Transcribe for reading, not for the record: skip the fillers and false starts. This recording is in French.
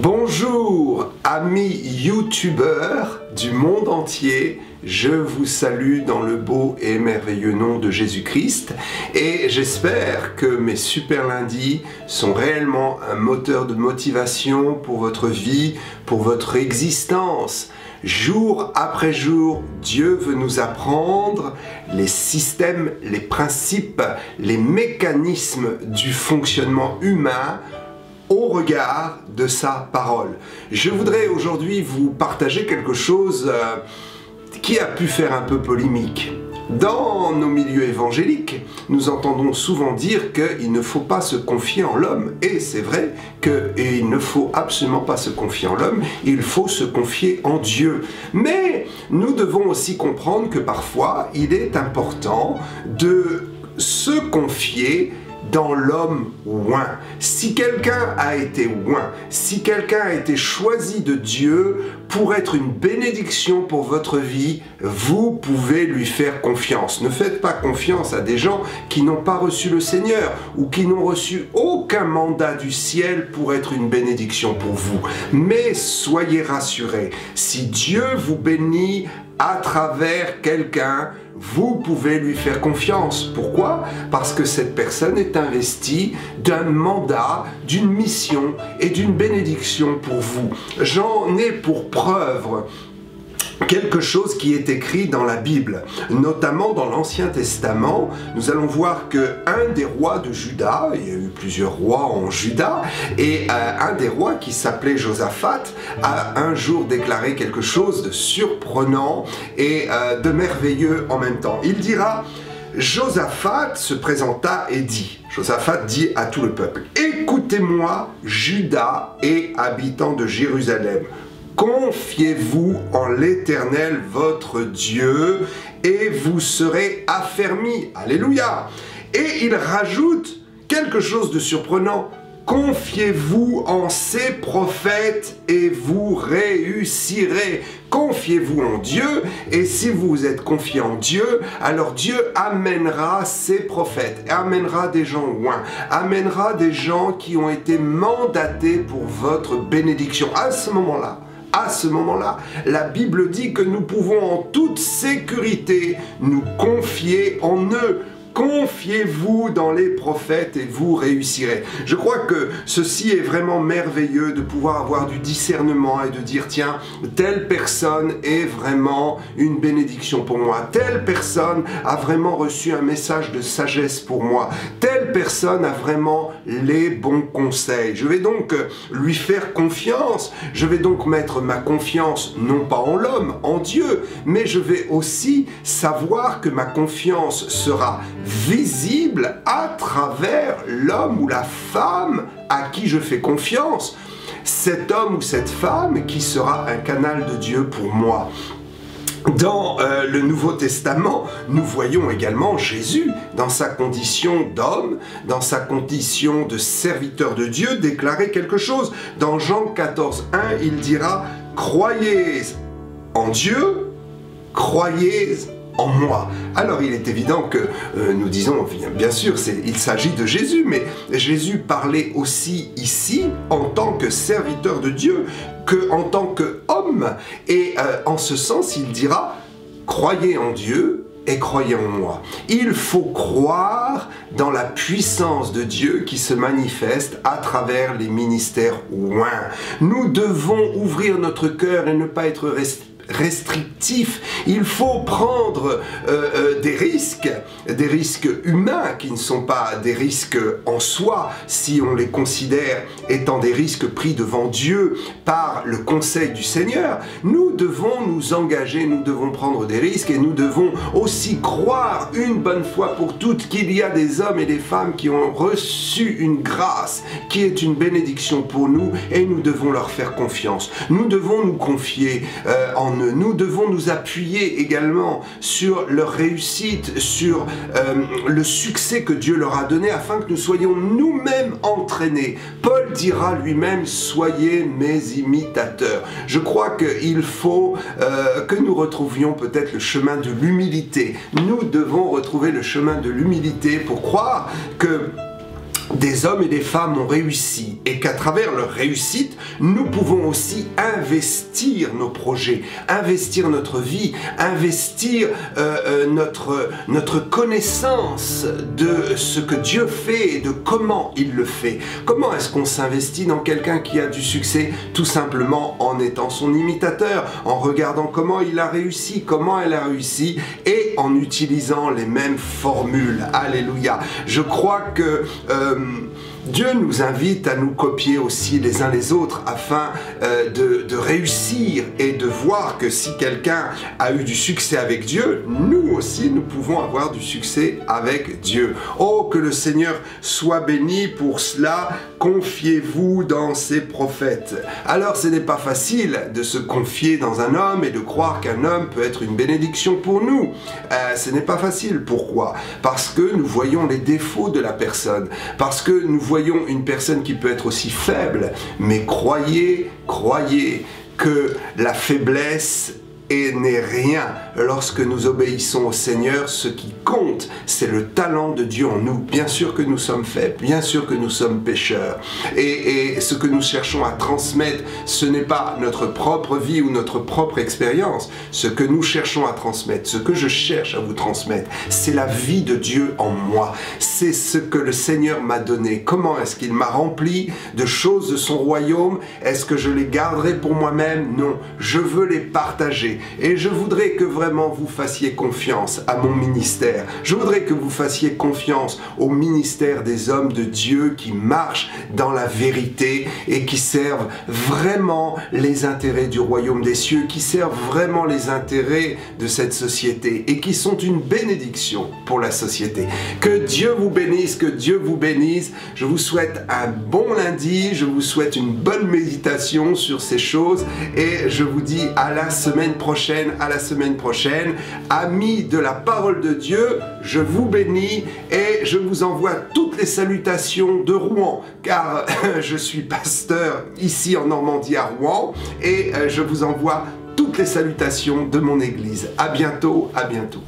Bonjour amis youtubeurs du monde entier, je vous salue dans le beau et merveilleux nom de Jésus-Christ et j'espère que mes super lundis sont réellement un moteur de motivation pour votre vie, pour votre existence. Jour après jour, Dieu veut nous apprendre les systèmes, les principes, les mécanismes du fonctionnement humain au regard de sa parole. Je voudrais aujourd'hui vous partager quelque chose qui a pu faire un peu polémique. Dans nos milieux évangéliques, nous entendons souvent dire qu'il ne faut pas se confier en l'homme. Et c'est vrai qu'il ne faut absolument pas se confier en l'homme, il faut se confier en Dieu. Mais nous devons aussi comprendre que parfois, il est important de se confier dans l'homme oint. Si quelqu'un a été oint, si quelqu'un a été choisi de Dieu pour être une bénédiction pour votre vie, vous pouvez lui faire confiance. Ne faites pas confiance à des gens qui n'ont pas reçu le Seigneur ou qui n'ont reçu aucun mandat du ciel pour être une bénédiction pour vous. Mais soyez rassurés, si Dieu vous bénit à travers quelqu'un, vous pouvez lui faire confiance. Pourquoi? Parce que cette personne est investie d'un mandat, d'une mission et d'une bénédiction pour vous. J'en ai pour preuve quelque chose qui est écrit dans la Bible, notamment dans l'Ancien Testament. Nous allons voir qu'un des rois de Juda, il y a eu plusieurs rois en Juda, et un des rois qui s'appelait Josaphat a un jour déclaré quelque chose de surprenant et de merveilleux en même temps. Il dira: Josaphat se présenta et dit, Josaphat dit à tout le peuple: écoutez-moi, Juda et habitants de Jérusalem. Confiez-vous en l'Éternel votre Dieu et vous serez affermis. Alléluia. Et il rajoute quelque chose de surprenant. Confiez-vous en ses prophètes et vous réussirez. Confiez-vous en Dieu et si vous êtes confié en Dieu, alors Dieu amènera ses prophètes, amènera des gens oints, amènera des gens qui ont été mandatés pour votre bénédiction. À ce moment-là, la Bible dit que nous pouvons en toute sécurité nous confier en eux. Confiez-vous dans les prophètes et vous réussirez. Je crois que ceci est vraiment merveilleux de pouvoir avoir du discernement et de dire: tiens, telle personne est vraiment une bénédiction pour moi. Telle personne a vraiment reçu un message de sagesse pour moi. Telle personne a vraiment les bons conseils. Je vais donc lui faire confiance. Je vais donc mettre ma confiance non pas en l'homme, en Dieu, mais je vais aussi savoir que ma confiance sera visible à travers l'homme ou la femme à qui je fais confiance. Cet homme ou cette femme qui sera un canal de Dieu pour moi. Dans le Nouveau Testament, nous voyons également Jésus, dans sa condition d'homme, dans sa condition de serviteur de Dieu, déclarer quelque chose. Dans Jean 14, 1, il dira: croyez en Dieu, croyez en moi. Alors il est évident que nous disons, bien sûr, il s'agit de Jésus, mais Jésus parlait aussi ici en tant que serviteur de Dieu, en tant qu'homme, et en ce sens il dira: croyez en Dieu et croyez en moi. Il faut croire dans la puissance de Dieu qui se manifeste à travers les ministères oints. Nous devons ouvrir notre cœur et ne pas être restrictif. Il faut prendre des risques humains qui ne sont pas des risques en soi si on les considère étant des risques pris devant Dieu par le conseil du Seigneur. Nous devons nous engager, nous devons prendre des risques et nous devons aussi croire une bonne fois pour toutes qu'il y a des hommes et des femmes qui ont reçu une grâce qui est une bénédiction pour nous et nous devons leur faire confiance. Nous devons nous confier en eux. Nous devons nous appuyer également sur leur réussite, sur le succès que Dieu leur a donné afin que nous soyons nous-mêmes entraînés. Paul dira lui-même: soyez mes imitateurs. Je crois qu'il faut que nous retrouvions peut-être le chemin de l'humilité. Nous devons retrouver le chemin de l'humilité pour croire que des hommes et des femmes ont réussi et qu'à travers leur réussite, nous pouvons aussi investir nos projets, investir notre vie, investir notre connaissance de ce que Dieu fait et de comment il le fait. Comment est-ce qu'on s'investit dans quelqu'un qui a du succès? Tout simplement en étant son imitateur, en regardant comment il a réussi, comment elle a réussi et en utilisant les mêmes formules. Alléluia. Je crois que Dieu nous invite à nous copier aussi les uns les autres afin de réussir et de voir que si quelqu'un a eu du succès avec Dieu, nous aussi nous pouvons avoir du succès avec Dieu. Oh, que le Seigneur soit béni pour cela. Confiez-vous dans ses prophètes. Alors ce n'est pas facile de se confier dans un homme et de croire qu'un homme peut être une bénédiction pour nous. Ce n'est pas facile. Pourquoi? Parce que nous voyons les défauts de la personne. Parce que nous voyons une personne qui peut être aussi faible. Mais croyez que la faiblesse n'est rien. Lorsque nous obéissons au Seigneur, ce qui compte, c'est le talent de Dieu en nous. Bien sûr que nous sommes faibles, bien sûr que nous sommes pécheurs. Et ce que nous cherchons à transmettre, ce n'est pas notre propre vie ou notre propre expérience. Ce que nous cherchons à transmettre, ce que je cherche à vous transmettre, c'est la vie de Dieu en moi. C'est ce que le Seigneur m'a donné. Comment est-ce qu'il m'a rempli de choses de son royaume? Est-ce que je les garderai pour moi-même? Non, je veux les partager. Et je voudrais que vraiment vous fassiez confiance à mon ministère. Je voudrais que vous fassiez confiance au ministère des hommes de Dieu qui marchent dans la vérité et qui servent vraiment les intérêts du royaume des cieux, qui servent vraiment les intérêts de cette société et qui sont une bénédiction pour la société. Que Dieu vous bénisse, que Dieu vous bénisse. Je vous souhaite un bon lundi, je vous souhaite une bonne méditation sur ces choses et je vous dis à la semaine prochaine. Amis de la parole de Dieu, je vous bénis et je vous envoie toutes les salutations de Rouen, car je suis pasteur ici en Normandie à Rouen et je vous envoie toutes les salutations de mon église. À bientôt, à bientôt.